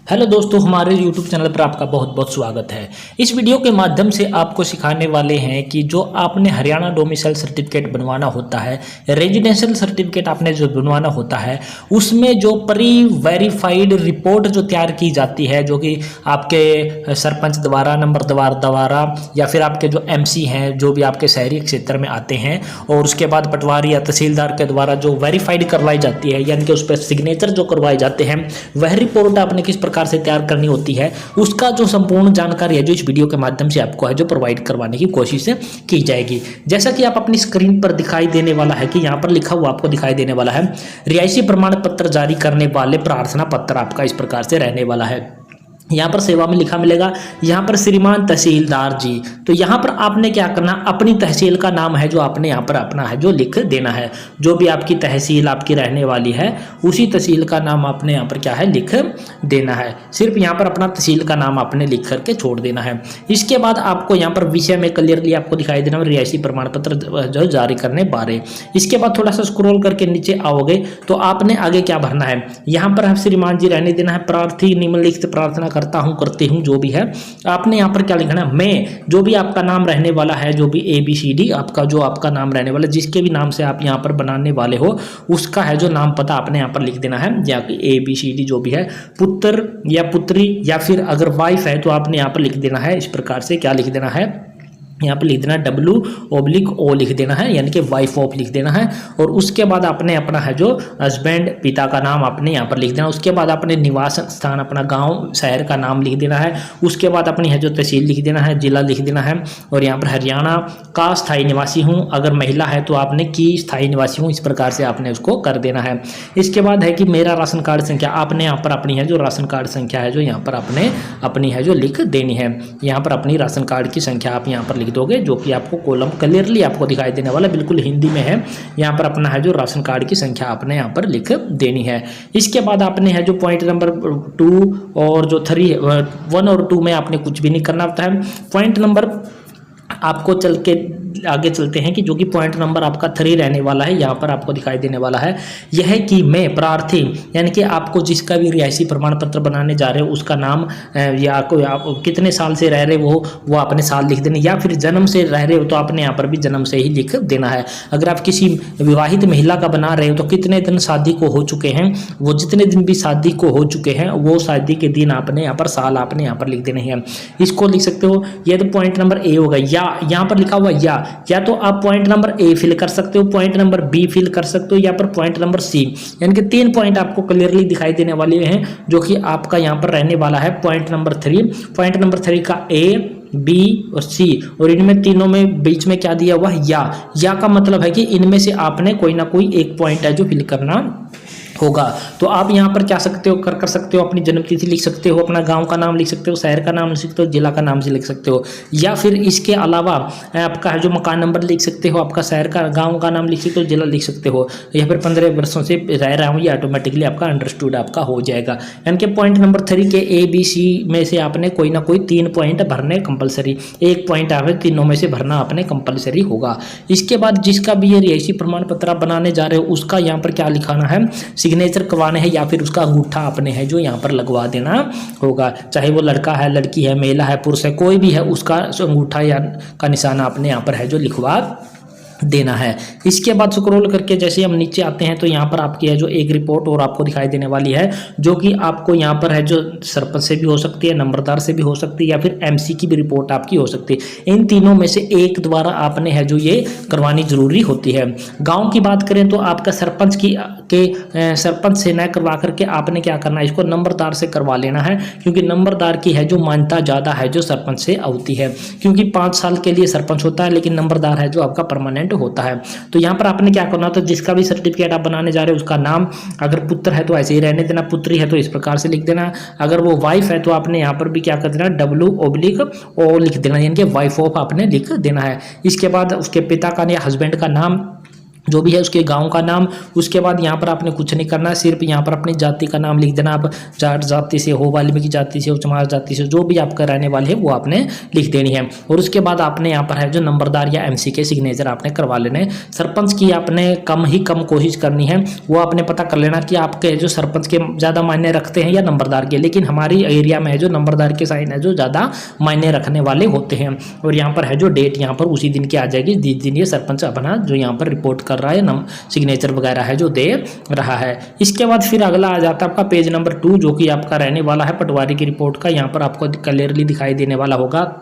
Hello दोस्तों, हमारे YouTube channel पर आपका बहुत बहुत स्वागत है। इस वीडियो के माध्यम से आपको सिखाने वाले हैं कि जो आपने हरियाणा डोमिसाइल सर्टिफिकेट बनवाना होता है, रेजिडेंशियल सर्टिफिकेट आपने जो बनवाना होता है, उसमें जो प्री वेरीफाइड रिपोर्ट जो तैयार की जाती है, जो कि आपके सरपंच द्वारा, नंबरदार द्वारा, या फिर आपके जो MC हैं, जो भी आपके शहरी क्षेत्र में आते हैं, और उसके बाद पटवारी या तहसीलदार के द्वारा जो वेरीफाइड करवाई जाती है, यानी कि उस पर सिग्नेचर जो करवाए जाते हैं, वह रिपोर्ट आपने किस प्रकार से तैयार करनी होती है, उसका जो संपूर्ण जानकारी है जो इस वीडियो के माध्यम से आपको है जो प्रोवाइड करवाने की कोशिश की जाएगी। जैसा कि आप अपनी स्क्रीन पर दिखाई देने वाला है कि यहाँ पर लिखा हुआ आपको दिखाई देने वाला है, रिहायशी प्रमाण पत्र जारी करने वाले प्रार्थना पत्र आपका इस प्रकार से रहने वाला है। यहाँ पर सेवा में लिखा मिलेगा, यहाँ पर श्रीमान तहसीलदार जी। तो यहाँ पर आपने क्या करना, अपनी तहसील का नाम है जो आपने यहाँ पर अपना है जो लिख देना है। जो भी आपकी तहसील आपकी रहने वाली है, उसी तहसील का नाम आपने यहाँ पर क्या है लिख देना है। सिर्फ यहाँ पर अपना तहसील का नाम आपने लिख करके छोड़ देना है। इसके बाद आपको यहाँ पर विषय में क्लियरली आपको दिखाई देना है रिहायशी प्रमाण पत्र जो जारी करने बारे। इसके बाद थोड़ा सा स्क्रॉल करके नीचे आओगे तो आपने आगे क्या भरना है, यहाँ पर श्रीमान जी रहने देना है। प्रार्थी निम्नलिखित प्रार्थना करता हूं, करती हूं, जो भी है आपने यहाँ पर क्या लिखना है, मैं, जो भी आपका नाम रहने वाला है, जो भी ABCD आपका जो आपका नाम रहने वाला है, जिसके भी नाम से आप यहाँ पर बनाने वाले हो, उसका है जो नाम पता आपने यहाँ पर लिख देना है। या ABCD जो भी है, पुत्र या पुत्री, या फिर अगर वाइफ है तो आपने यहाँ पर लिख देना है इस प्रकार से, क्या लिख देना है, यहाँ पर लिख देना W/O लिख देना है, यानी कि वाइफ ऑफ लिख देना है। और उसके बाद आपने अपना है जो हस्बैंड, पिता का नाम आपने यहाँ पर लिख देना। उसके बाद अपने निवास स्थान, अपना गांव शहर का नाम लिख देना है। उसके बाद अपनी है जो तहसील लिख देना है, जिला लिख देना है। और यहाँ पर हरियाणा का स्थायी निवासी हूँ, अगर महिला है तो आपने की स्थायी निवासी हूँ, इस प्रकार से आपने उसको कर देना है। इसके बाद है कि मेरा राशन कार्ड संख्या, आपने यहाँ पर अपनी है जो राशन कार्ड संख्या है जो यहाँ पर आपने अपनी है जो लिख देनी है। यहाँ पर अपनी राशन कार्ड की संख्या आप यहाँ पर लिख दोगे, जो कि आपको कॉलम क्लियरली आपको दिखाई देने वाला बिल्कुल हिंदी में है। यहाँ पर अपना है जो राशन कार्ड की संख्या आपने यहाँ पर लिख देनी है। इसके बाद आपने है जो पॉइंट नंबर 2 और जो 1 और 2 में आपने कुछ भी नहीं करना होता है। पॉइंट नंबर आपको चल के आगे चलते हैं कि जो कि पॉइंट नंबर आपका 3 रहने वाला है, यहाँ पर आपको दिखाई देने वाला है, यह है कि मैं प्रार्थी, यानी कि आपको जिसका भी रिहायशी प्रमाण पत्र बनाने जा रहे हो उसका नाम, या कोई आप कितने साल से रह रहे हो वो आपने साल लिख देना, या फिर जन्म से रह रहे हो तो आपने यहाँ पर भी जन्म से ही लिख देना है। अगर आप किसी विवाहित महिला का बना रहे हो तो कितने दिन शादी को हो चुके हैं, वो जितने दिन भी शादी को हो चुके हैं वो शादी के दिन आपने यहाँ पर साल आपने यहाँ पर लिख देने हैं। इसको लिख सकते हो। यह तो पॉइंट नंबर A होगा। या यहाँ पर लिखा हुआ या तो आप पॉइंट नंबर A फिल कर सकते हो, पॉइंट नंबर B फिल कर सकते हो, या पर पॉइंट नंबर C, यानी कि 3 पॉइंट आपको क्लियरली दिखाई देने वाले हैं जो कि आपका यहाँ पर रहने वाला है पॉइंट नंबर 3। पॉइंट नंबर 3 का A, B और C, और इनमें तीनों में बीच में क्या दिया हुआ है, या का मतलब है कि इनमें से आपने कोई ना कोई एक पॉइंट है जो फिल करना होगा। तो आप यहाँ पर क्या सकते हो, कर सकते हो, अपनी जन्मतिथि लिख सकते हो, अपना गांव का नाम लिख सकते हो, शहर का नाम लिख सकते हो, जिला का नाम से लिख सकते हो, या फिर इसके अलावा आपका जो मकान नंबर लिख सकते हो, आपका शहर का, गांव का नाम लिख सकते हो, जिला लिख सकते हो, या फिर 15 वर्षों से रह रहा हूँ, ये ऑटोमेटिकली आपका अंडरस्टूड आपका हो जाएगा। यानी कि पॉइंट नंबर 3 के ABC में से आपने कोई ना कोई 3 पॉइंट भरने कंपलसरी, एक पॉइंट आपने तीनों में से भरना आपने कंपलसरी होगा। इसके बाद जिसका भी ये रिहायशी प्रमाण पत्र आप बनाने जा रहे हो उसका यहाँ पर क्या लिखाना है, सिग्नेचर करवाने हैं, या फिर उसका अंगूठा आपने है जो यहाँ पर लगवा देना होगा। चाहे वो लड़का है, लड़की है, महिला है, पुरुष है, कोई भी है, उसका अंगूठा या का निशान आपने यहाँ पर है जो लिखवा देना है। इसके बाद स्क्रॉल करके जैसे हम नीचे आते हैं तो यहाँ पर आपकी है जो एक रिपोर्ट और आपको दिखाई देने वाली है, जो कि आपको यहाँ पर है जो सरपंच से भी हो सकती है, नंबरदार से भी हो सकती है, या फिर MC की भी रिपोर्ट आपकी हो सकती है। इन तीनों में से एक द्वारा आपने है जो ये करवानी जरूरी होती है। गाँव की बात करें तो आपका सरपंच सरपंच से न करवा करके आपने क्या करना है, इसको नंबरदार से करवा लेना है, क्योंकि नंबरदार की है जो मान्यता ज़्यादा है जो सरपंच से होती है, क्योंकि 5 साल के लिए सरपंच होता है, लेकिन नंबरदार है जो आपका परमानेंट होता है। तो यहाँ पर आपने क्या करना, तो जिसका भी सर्टिफिकेट आप बनाने जा रहे हो उसका नाम, अगर पुत्र है तो ऐसे ही रहने देना, पुत्री है तो इस प्रकार से लिख देना, अगर वो वाइफ है तो आपने यहाँ पर भी क्या कर देना, W/O लिख देना, यानी कि वाइफ ऑफ आपने लिख देना है। इसके बाद उसके पिता का या हस्बैंड का नाम, जो भी है उसके गांव का नाम। उसके बाद यहाँ पर आपने कुछ नहीं करना है, सिर्फ यहाँ पर अपनी जाति का नाम लिख देना। आप जाट जाति से हो, वाल्मीकि जाति से हो, चमार जाति से, जो भी आपका रहने वाले है वो आपने लिख देनी है। और उसके बाद आपने यहाँ पर है जो नंबरदार या एमसी के सिग्नेचर आपने करवा लेने। सरपंच की आपने कम कोशिश करनी है, वो आपने पता कर लेना कि आपके जो सरपंच के ज़्यादा मायने रखते हैं या नंबरदार के। लेकिन हमारी एरिया में है जो नंबरदार के साइन है जो ज़्यादा मायने रखने वाले होते हैं। और यहाँ पर है जो डेट यहाँ पर उसी दिन की आ जाएगी जिस दिन ये सरपंच अपना जो यहाँ पर रिपोर्ट कर रहा है, सिग्नेचर वगैरह है जो दे रहा है। इसके बाद फिर अगला आ जाता है आपका पेज नंबर 2, जो कि आपका रहने वाला है पटवारी की रिपोर्ट का। यहाँ पर आपको क्लियरली दिखाई देने वाला होगा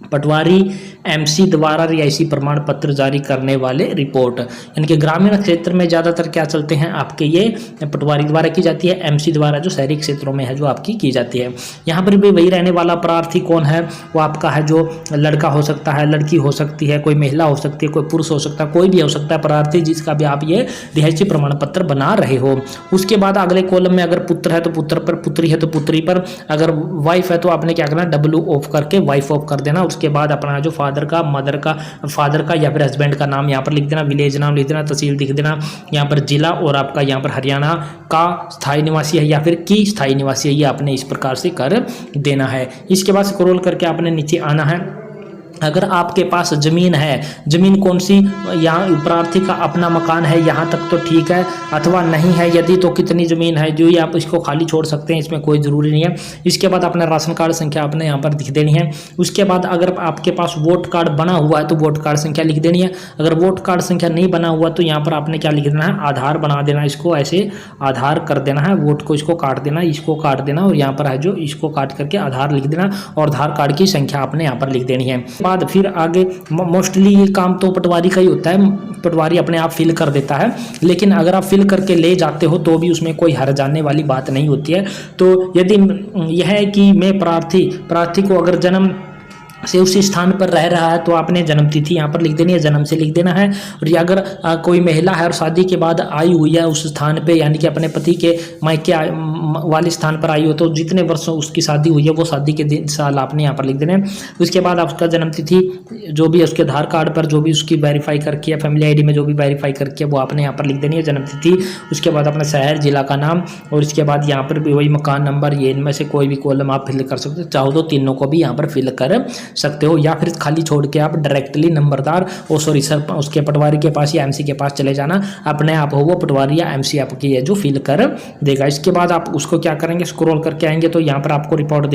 पटवारी एमसी द्वारा रिहायशी प्रमाण पत्र जारी करने वाले रिपोर्ट। यानी कि ग्रामीण क्षेत्र में ज़्यादातर क्या चलते हैं आपके, ये पटवारी द्वारा की जाती है, एमसी द्वारा जो शहरी क्षेत्रों में है जो आपकी की जाती है। यहाँ पर भी वही रहने वाला प्रार्थी कौन है, वो आपका है जो लड़का हो सकता है, लड़की हो सकती है, कोई महिला हो सकती है, कोई पुरुष हो सकता है, कोई भी हो सकता है प्रार्थी जिसका भी आप ये रिहायशी प्रमाण पत्र बना रहे हो। उसके बाद अगले कॉलम में अगर पुत्र है तो पुत्र पर, पुत्री है तो पुत्री पर, अगर वाइफ है तो आपने क्या करना, डब्ल्यू ऑफ करके वाइफ ऑफ कर देना। उसके बाद अपना जो फादर का, मदर का, फादर का या फिर हस्बैंड का नाम यहाँ पर लिख देना, विलेज नाम लिख देना, तहसील लिख देना, यहाँ पर जिला, और आपका यहाँ पर हरियाणा का स्थायी निवासी है या फिर की स्थायी निवासी है, ये आपने इस प्रकार से कर देना है। इसके बाद स्क्रॉल करके आपने नीचे आना है। अगर आपके पास ज़मीन है, ज़मीन कौन सी, यहाँ प्रार्थी का अपना मकान है यहाँ तक तो ठीक है, अथवा नहीं है यदि तो कितनी ज़मीन है, जो ही आप इसको खाली छोड़ सकते हैं, इसमें कोई ज़रूरी नहीं है। इसके बाद अपना राशन कार्ड संख्या आपने यहाँ पर लिख देनी है। उसके बाद अगर आपके पास वोट कार्ड बना हुआ है तो वोट कार्ड संख्या लिख देनी है। अगर वोट कार्ड संख्या नहीं बना हुआ तो यहाँ पर आपने क्या लिख देना है, आधार बना देना, इसको ऐसे आधार कर देना है, वोट को इसको काट देना, इसको काट देना, और यहाँ पर है जो इसको काट करके आधार लिख देना, और आधार कार्ड की संख्या आपने यहाँ पर लिख देनी है। बाद फिर आगे मोस्टली ये काम तो पटवारी का ही होता है, पटवारी अपने आप फिल कर देता है, लेकिन अगर आप फिल करके ले जाते हो तो भी उसमें कोई हर जाने वाली बात नहीं होती है। तो यदि यह है कि मैं प्रार्थी को अगर जन्म से उसी स्थान पर रह रहा है तो आपने जन्म तिथि यहाँ पर लिख देनी है, जन्म से लिख देना है। और ये अगर कोई महिला है और शादी के बाद आई हुई है उस स्थान पे, यानी कि अपने पति के मायके वाले स्थान पर आई हो, तो जितने वर्षों उसकी शादी हुई है वो शादी के दिन साल आपने यहाँ पर लिख देना है। उसके बाद उसका जन्म तिथि जो भी है उसके आधार कार्ड पर जो भी उसकी वेरीफाई करके, फैमिली ID में जो भी वेरीफाई करके वो आपने यहाँ पर लिख देनी है, जन्म तिथि। उसके बाद अपना शहर जिला का नाम, और इसके बाद यहाँ पर भी वही मकान नंबर, ये इनमें से कोई भी कॉलम आप फिल कर सकते हो, चाहो तो तीनों को भी यहाँ पर फिल कर सकते हो, या फिर खाली छोड़ के आप डायरेक्टली नंबरदार सर उसके पटवारी के पास या एमसी के पास चले जाना, अपने आप हो वो पटवारी या एमसी आपकी है जो फिल कर देगा। इसके बाद आप उसको क्या करेंगे, स्क्रॉल करके आएंगे तो यहाँ पर आपको रिपोर्ट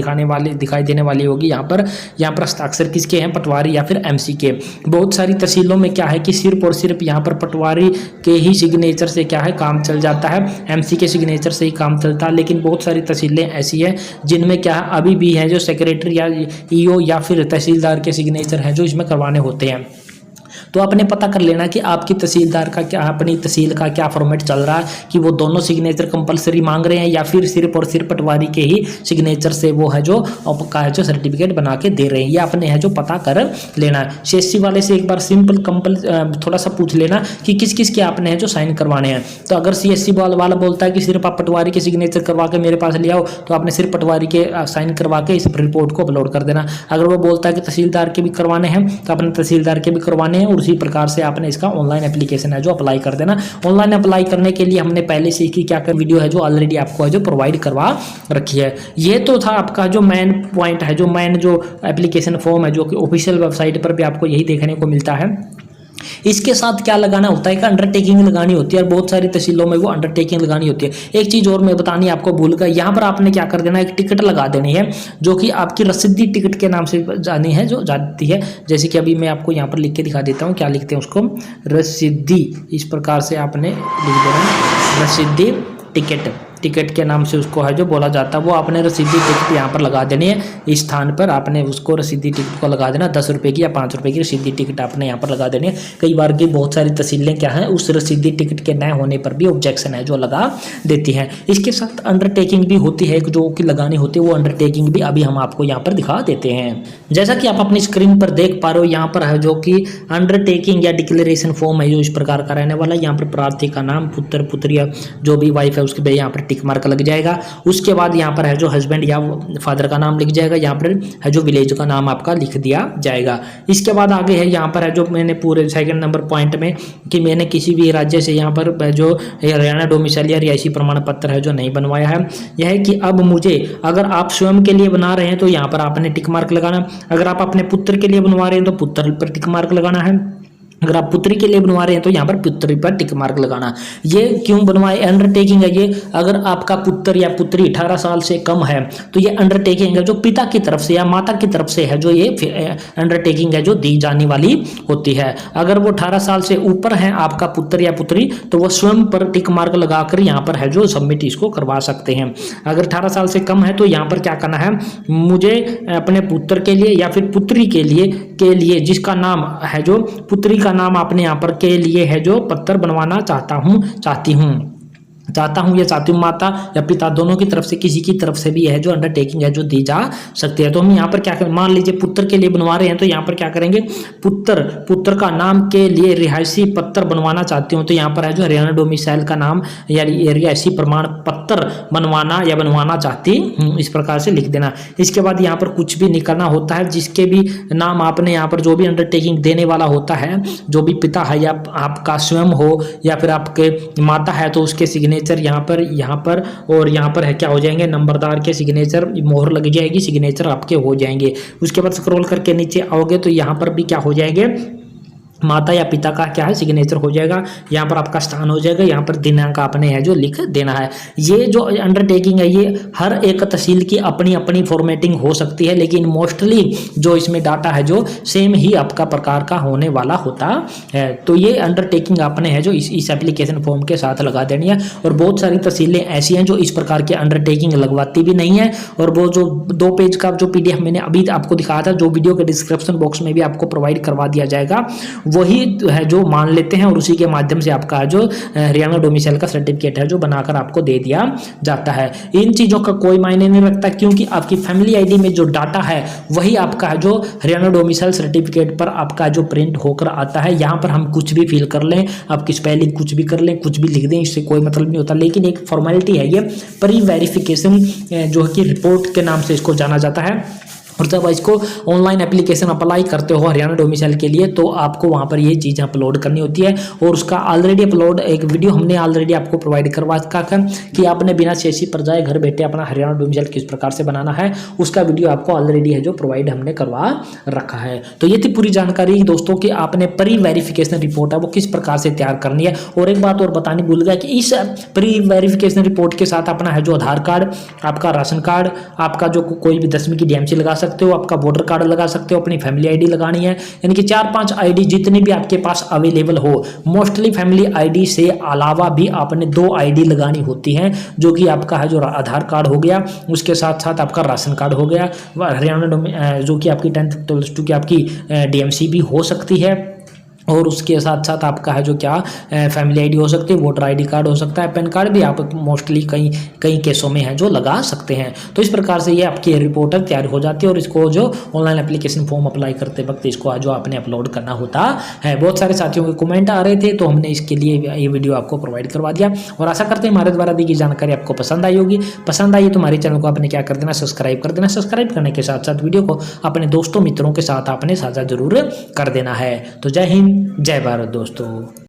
दिखाई देने वाली होगी। यहाँ पर हस्ताक्षर किसके हैं, पटवारी या फिर एमसी के। बहुत सारी तहसीलों में क्या है कि सिर्फ और सिर्फ यहाँ पर पटवारी के ही सिग्नेचर से क्या है काम चल जाता है, एमसी के सिग्नेचर से ही काम चलता है। लेकिन बहुत सारी तहसीलें ऐसी है जिनमें क्या है अभी भी है जो सेक्रेटरी या ईओ या फिर तहसीलदार के सिग्नेचर हैं जो इसमें करवाने होते हैं। तो आपने पता कर लेना कि आपकी तहसीलदार का क्या, अपनी तहसील का क्या फॉर्मेट चल रहा है, कि वो दोनों सिग्नेचर कंपलसरी मांग रहे हैं या फिर सिर्फ और सिर्फ पटवारी के ही सिग्नेचर से वो है जो आपका है जो सर्टिफिकेट बना के दे रहे हैं, ये आपने है जो पता कर लेना है। CSC वाले से एक बार सिंपल थोड़ा सा पूछ लेना कि किस किस के आपने है जो साइन करवाने हैं। तो अगर CSC वाला बोलता है कि सिर्फ आप पटवारी के सिग्नेचर करवा के मेरे पास ले आओ, तो आपने सिर्फ पटवारी के साइन करवा के इस रिपोर्ट को अपलोड कर देना। अगर वो बोलता है कि तहसीलदार के भी करवाने हैं तो आपने तहसीलदार के भी करवाने हैं, और उसी प्रकार से आपने इसका ऑनलाइन एप्लीकेशन है जो अप्लाई कर देना। ऑनलाइन अप्लाई करने के लिए हमने पहले से ही क्या कर वीडियो है जो ऑलरेडी आपको है जो प्रोवाइड करवा रखी है। ये तो था आपका जो मेन पॉइंट है, जो मेन जो एप्लीकेशन फॉर्म है जो कि ऑफिशियल वेबसाइट पर भी आपको यही देखने को मिलता है। इसके साथ क्या लगाना होता है कि अंडरटेकिंग लगानी होती है, और बहुत सारी तहसीलों में वो अंडरटेकिंग लगानी होती है। एक चीज़ और मैं बतानी आपको भूल गया, यहाँ पर आपने क्या कर देना, एक टिकट लगा देनी है जो कि आपकी रसीदी टिकट के नाम से जानी है जो जाती है। जैसे कि अभी मैं आपको यहाँ पर लिख के दिखा देता हूँ, क्या लिखते हैं उसको, रसीदी। इस प्रकार से आपने लिख देना रसीदी टिकट के नाम से उसको है जो बोला जाता है। वो आपने रसीदी टिकट यहाँ पर लगा देनी है, इस स्थान पर आपने उसको रसीदी टिकट को लगा देना। 10 रुपये की या 5 रुपये की रसीदी टिकट आपने यहाँ पर लगा देनी है। कई बार की बहुत सारी तहसीलें क्या है उस रसीदी टिकट के न होने पर भी ऑब्जेक्शन है जो लगा देती है। इसके साथ अंडरटेकिंग भी होती है जो कि लगानी होती है, वो अंडरटेकिंग भी अभी हम आपको यहाँ पर दिखा देते हैं। जैसा कि आप अपनी स्क्रीन पर देख पा रहे हो, यहाँ पर है जो कि अंडरटेकिंग या डिक्लेरेशन फॉर्म है जो इस प्रकार का रहने वाला है। यहाँ पर प्रार्थी का नाम, पुत्र पुत्रिया जो भी वाइफ है उसके यहाँ पर टिक मार्क लग जाएगा। उसके बाद यहाँ पर है जो हस्बैंड या फादर का नाम लिख जाएगा, यहाँ पर है जो विलेज का नाम आपका लिख दिया जाएगा। इसके बाद आगे है यहाँ पर है जो मैंने पूरे सेकंड नंबर पॉइंट में कि मैंने किसी भी राज्य से यहाँ पर जो हरियाणा डोमिसाइल या रिहायशी प्रमाण पत्र है जो नहीं बनवाया है, यह है कि अब मुझे, अगर आप स्वयं के लिए बना रहे हैं तो यहाँ पर आपने टिक मार्क लगाना, अगर आप अपने पुत्र के लिए बनवा रहे हैं तो पुत्र पर टिक मार्क लगाना है, अगर आप पुत्री के लिए बनवा रहे हैं तो यहाँ पर पुत्री पर टिक मार्क लगाना। ये क्यों बनवाए, अंडरटेकिंग है ये। अगर आपका पुत्र या पुत्री 18 साल से कम है तो ये अंडरटेकिंग है जो पिता की तरफ से या माता की तरफ से है, जो ये अंडरटेकिंग है जो दी जाने वाली होती है। अगर वो 18 साल से ऊपर है आपका पुत्र या पुत्री तो वो स्वयं पर टिक मार्क लगाकर यहाँ पर है जो सबमिट इसको करवा सकते हैं। अगर 18 साल से कम है तो यहाँ पर क्या करना है, मुझे अपने पुत्र के लिए या फिर पुत्री के लिए जिसका नाम है जो पुत्री का नाम आपने यहाँ पर के लिए है जो पत्र बनवाना चाहती हूँ या चाहती हूँ, माता या पिता दोनों की तरफ से किसी की तरफ से भी है जो अंडरटेकिंग है जो दी जा सकती है। तो हम यहाँ पर क्या करें, मान लीजिए पुत्र के लिए बनवा रहे हैं तो यहाँ पर क्या करेंगे, पुत्र का नाम के लिए रिहायशी पत्र बनवाना चाहती हूँ तो यहाँ पर है जो हरियाणा डोमिसाइल का नाम या रिहायशी प्रमाण पत्र बनवाना चाहती हूँ, इस प्रकार से लिख देना। इसके बाद यहाँ पर कुछ भी निकलना होता है, जिसके भी नाम आपने यहाँ पर जो भी अंडरटेकिंग देने वाला होता है, जो भी पिता है या आपका स्वयं हो या फिर आपके माता है तो उसके सिग्नेचर यहाँ पर और यहाँ पर है क्या हो जाएंगे, नंबरदार के सिग्नेचर, मोहर लग जाएगी, सिग्नेचर आपके हो जाएंगे। उसके बाद स्क्रॉल करके नीचे आओगे तो यहाँ पर भी क्या हो जाएंगे, माता या पिता का क्या है सिग्नेचर हो जाएगा, यहाँ पर आपका स्थान हो जाएगा, यहाँ पर दिनांक आपने है जो लिख देना है। ये जो अंडरटेकिंग है ये हर एक तहसील की अपनी अपनी फॉर्मेटिंग हो सकती है, लेकिन मोस्टली जो इसमें डाटा है जो सेम ही आपका प्रकार का होने वाला होता है। तो ये अंडरटेकिंग आपने है जो इस एप्लीकेशन फॉर्म के साथ लगा देनी है। और बहुत सारी तहसीलें ऐसी हैं जो इस प्रकार की अंडरटेकिंग लगवाती भी नहीं है, और वो जो 2 पेज का जो PDF मैंने अभी आपको दिखाया था, जो वीडियो के डिस्क्रिप्शन बॉक्स में भी आपको प्रोवाइड करवा दिया जाएगा, वही है जो मान लेते हैं और उसी के माध्यम से आपका जो हरियाणा डोमिसाइल का सर्टिफिकेट है जो बनाकर आपको दे दिया जाता है। इन चीज़ों का कोई मायने नहीं रखता, क्योंकि आपकी फैमिली आईडी में जो डाटा है वही आपका है जो हरियाणा डोमिसाइल सर्टिफिकेट पर आपका जो प्रिंट होकर आता है। यहाँ पर हम कुछ भी फिल कर लें, आपकी स्पेलिंग कुछ भी कर लें, कुछ भी लिख दें, इससे कोई मतलब नहीं होता। लेकिन एक फॉर्मेलिटी है, ये प्री वेरिफिकेशन जो कि रिपोर्ट के नाम से इसको जाना जाता है। और जब इसको ऑनलाइन एप्लीकेशन अप्लाई करते हो हरियाणा डोमिसाइल के लिए तो आपको वहाँ पर ये चीज़ अपलोड करनी होती है। और उसका ऑलरेडी अपलोड एक वीडियो हमने ऑलरेडी आपको प्रोवाइड करवा रखा है कि आपने बिना CSC पर जाए घर बैठे अपना हरियाणा डोमिसाइल किस प्रकार से बनाना है, उसका वीडियो आपको ऑलरेडी है जो प्रोवाइड हमने करवा रखा है। तो ये थी पूरी जानकारी दोस्तों कि आपने प्री वेरिफिकेशन रिपोर्ट है वो किस प्रकार से तैयार करनी है। और एक बात और बतानी भूल गया कि इस प्री वेरिफिकेशन रिपोर्ट के साथ अपना है जो आधार कार्ड, आपका राशन कार्ड, आपका जो कोई भी 10वीं की DMC लगा सकते हो, आपका वोटर कार्ड लगा सकते हो, अपनी फैमिली आईडी लगानी है, यानी कि 4-5 आईडी जितनी भी आपके पास अवेलेबल हो। मोस्टली फैमिली आईडी से अलावा भी आपने 2 आईडी लगानी होती हैं, जो कि आपका है जो आधार कार्ड हो गया, उसके साथ साथ आपका राशन कार्ड हो गया, हरियाणा जो कि आपकी 10th प्लस 2 की आपकी DMC भी हो सकती है, और उसके साथ साथ आपका है जो क्या फैमिली आईडी हो सकती है, वोटर आईडी कार्ड हो सकता है, पैन कार्ड भी आप मोस्टली कई केसों में है जो लगा सकते हैं। तो इस प्रकार से ये आपकी रिपोर्ट तैयार हो जाती है और इसको जो ऑनलाइन एप्लीकेशन फॉर्म अप्लाई करते वक्त इसको जो आपने अपलोड करना होता है। बहुत सारे साथियों के कमेंट आ रहे थे तो हमने इसके लिए ये वीडियो आपको प्रोवाइड करवा दिया, और आशा करते हैं हमारे द्वारा दी गई जानकारी आपको पसंद आई होगी। पसंद आई तो हमारे चैनल को आपने क्या कर देना, सब्सक्राइब कर देना। सब्सक्राइब करने के साथ साथ वीडियो को अपने दोस्तों मित्रों के साथ आपने साझा जरूर कर देना है। तो जय हिंद, जय भारत दोस्तों।